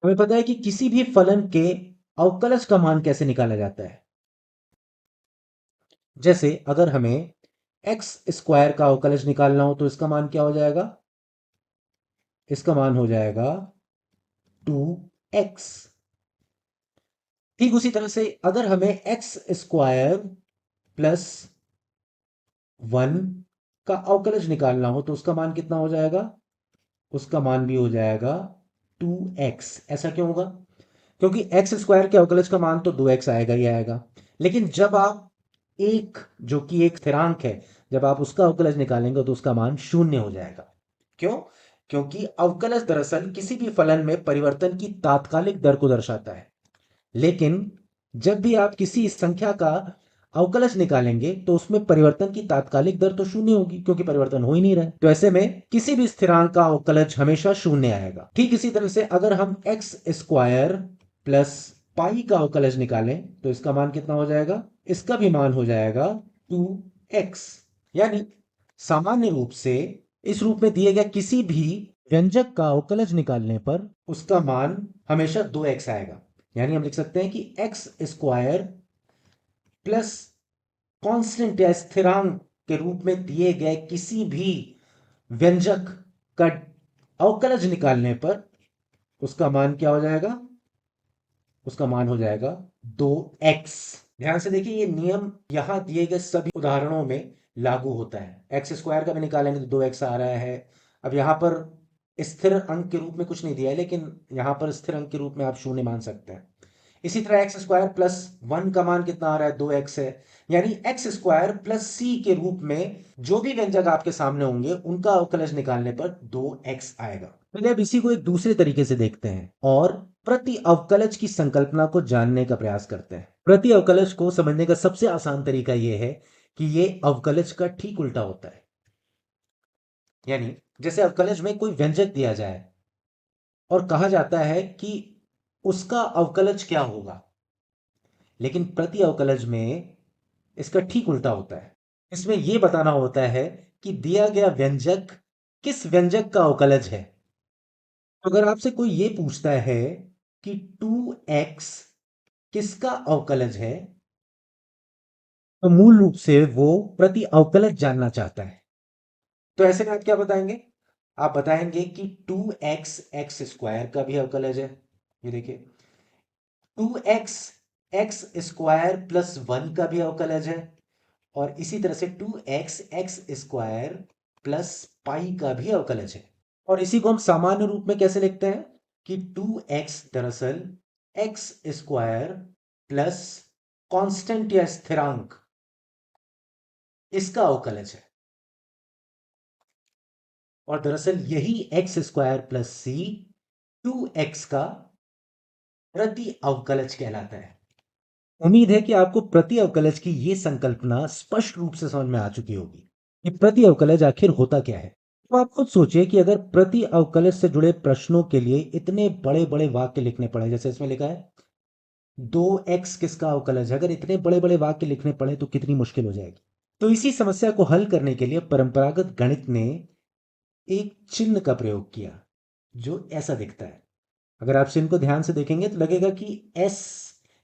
हमें पता है कि किसी भी फलन के अवकलज का मान कैसे निकाला जाता है। जैसे अगर हमें एक्स स्क्वायर का अवकलज निकालना हो तो इसका मान क्या हो जाएगा? इसका मान हो जाएगा 2x। ठीक उसी तरह से अगर हमें एक्स स्क्वायर प्लस 1 का अवकलज निकालना हो तो उसका मान कितना हो जाएगा? उसका मान भी हो जाएगा 2x। ऐसा क्यों होगा? क्योंकि एक्स स्क्वायर के अवकलज का मान तो 2x आएगा ही आएगा। लेकिन जब आप एक, जो कि एक स्थिरांक है, जब आप उसका अवकलज निकालेंगे तो उसका मान शून्य हो जाएगा। क्यों? क्योंकि अवकलज दरअसल किसी भी फलन में परिवर्तन की तात्कालिक दर को दर्शाता है। लेकिन जब भी आप किसी संख्या का अवकलज निकालेंगे तो उसमें परिवर्तन की तात्कालिक दर तो शून्य होगी, क्योंकि परिवर्तन हो ही नहीं रहा है। तो ऐसे में किसी भी स्थिरांक का अवकलज हमेशा शून्य आएगा। ठीक इसी तरह से अगर हम एक्स स्क्वायर प्लस पाई का अवकलज निकालें तो इसका मान कितना हो जाएगा? इसका भी मान हो जाएगा 2x। यानी सामान्य रूप से इस रूप में दिए गए किसी भी व्यंजक का अवकलज निकालने पर उसका मान हमेशा 2x आएगा। यानी हम लिख सकते हैं कि एक्स स्क्वायर प्लस कांस्टेंट या स्थिरांक के रूप में दिए गए किसी भी व्यंजक का अवकलज निकालने पर उसका मान क्या हो जाएगा? उसका मान हो जाएगा 2x। ध्यान से देखिए, ये नियम यहां दिए गए सभी उदाहरणों में लागू होता है। एक्स स्क्वायर का भी निकालेंगे तो 2x आ रहा है। अब यहां पर स्थिर अंक के रूप में कुछ नहीं दिया है, लेकिन यहां पर स्थिर अंक के रूप में आप शून्य मान सकते हैं। इसी तरह एक्स स्क्वायर प्लस 1 का मान कितना आ रहा है? 2x है। यानी एक्स स्क्वायर प्लस सी के रूप में जो भी व्यंजक आपके सामने होंगे उनका अवकलज निकालने पर 2x आएगा। पहले अब इसी को एक दूसरे तरीके से देखते हैं और प्रति अवकलज की संकल्पना को जानने का प्रयास करते हैं। प्रति अवकलज को समझने का सबसे आसान तरीका यह है कि यह अवकलज का ठीक उल्टा होता है। यानी जैसे अवकलज में कोई व्यंजक दिया जाए और कहा जाता है कि उसका अवकलज क्या होगा, लेकिन प्रति अवकलज में इसका ठीक उल्टा होता है। इसमें यह बताना होता है कि दिया गया व्यंजक किस व्यंजक का अवकलज है। तो अगर आपसे कोई यह पूछता है कि 2x किसका अवकलज है, तो मूल रूप से वो प्रति अवकलज जानना चाहता है। तो ऐसे में आप क्या बताएंगे? आप बताएंगे कि 2x एक्स स्क्वायर का भी अवकलज है। ये देखिए, 2x एक्स स्क्वायर प्लस 1 का भी अवकलज है। और इसी तरह से 2x x square plus pi का भी अवकलज है। और इसी को हम सामान्य रूप में कैसे लिखते हैं कि 2x दरअसल एक्स स्क्वायर प्लस कांस्टेंट या स्थिरांक, इसका अवकलज है। और दरअसल यही एक्स स्क्वायर प्लस सी 2x का प्रति अवकलज कहलाता है। उम्मीद है कि आपको प्रति अवकलज की यह संकल्पना स्पष्ट रूप से समझ में आ चुकी होगी कि प्रति अवकलज आखिर होता क्या है। तो आप खुद सोचिए कि अगर प्रति अवकलज से जुड़े प्रश्नों के लिए इतने बड़े बड़े वाक्य लिखने पड़े, जैसे इसमें लिखा है 2x किसका अवकलज है, अगर इतने बड़े बड़े वाक्य लिखने पड़े तो कितनी मुश्किल हो जाएगी। तो इसी समस्या को हल करने के लिए परंपरागत गणित ने एक चिन्ह का प्रयोग किया जो ऐसा दिखता है। अगर आप चिन्ह को ध्यान से देखेंगे तो लगेगा कि एस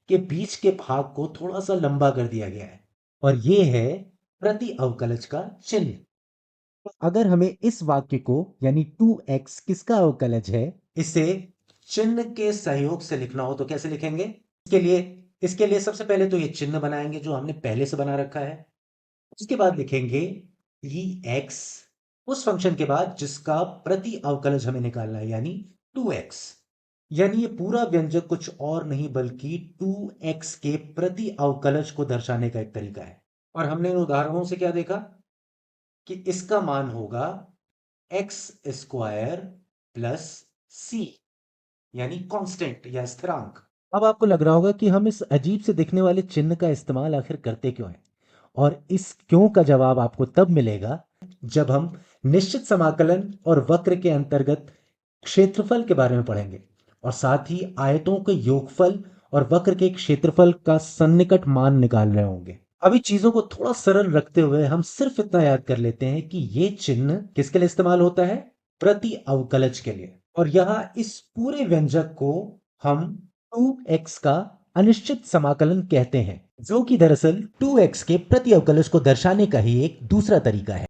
के बीच के भाग को थोड़ा सा लंबा कर दिया गया है और ये है प्रति अवकलज का चिन्ह। तो अगर हमें इस वाक्य को, यानी 2x किसका अवकलज है, इसे चिन्ह के सहयोग से लिखना हो तो कैसे लिखेंगे? इसके लिए सबसे पहले तो ये चिन्ह बनाएंगे जो हमने पहले से बना रखा है। उसके बाद लिखेंगे x उस फंक्शन के बाद जिसका प्रति अवकलज हमें निकालना है, यानी 2x। यानी ये पूरा व्यंजक कुछ और नहीं बल्कि 2x के प्रति अवकलज को दर्शाने का एक तरीका है। और हमने इन उदाहरणों से क्या देखा कि इसका मान होगा एक्स स्क्वायर प्लस सी, यानी कांस्टेंट या स्थिरांक। अब आपको लग रहा होगा कि हम इस अजीब से दिखने वाले चिन्ह का इस्तेमाल आखिर करते क्यों हैं, और इस क्यों का जवाब आपको तब मिलेगा जब हम निश्चित समाकलन और वक्र के अंतर्गत क्षेत्रफल के बारे में पढ़ेंगे, और साथ ही आयतों के योगफल और वक्र के क्षेत्रफल का सन्निकट मान निकाल रहे होंगे। अभी चीजों को थोड़ा सरल रखते हुए हम सिर्फ इतना याद कर लेते हैं कि ये चिन्ह किसके लिए इस्तेमाल होता है? प्रति अवकलज के लिए। और यहाँ इस पूरे व्यंजक को हम 2x का अनिश्चित समाकलन कहते हैं, जो कि दरअसल 2x के प्रति अवकलज को दर्शाने का ही एक दूसरा तरीका है।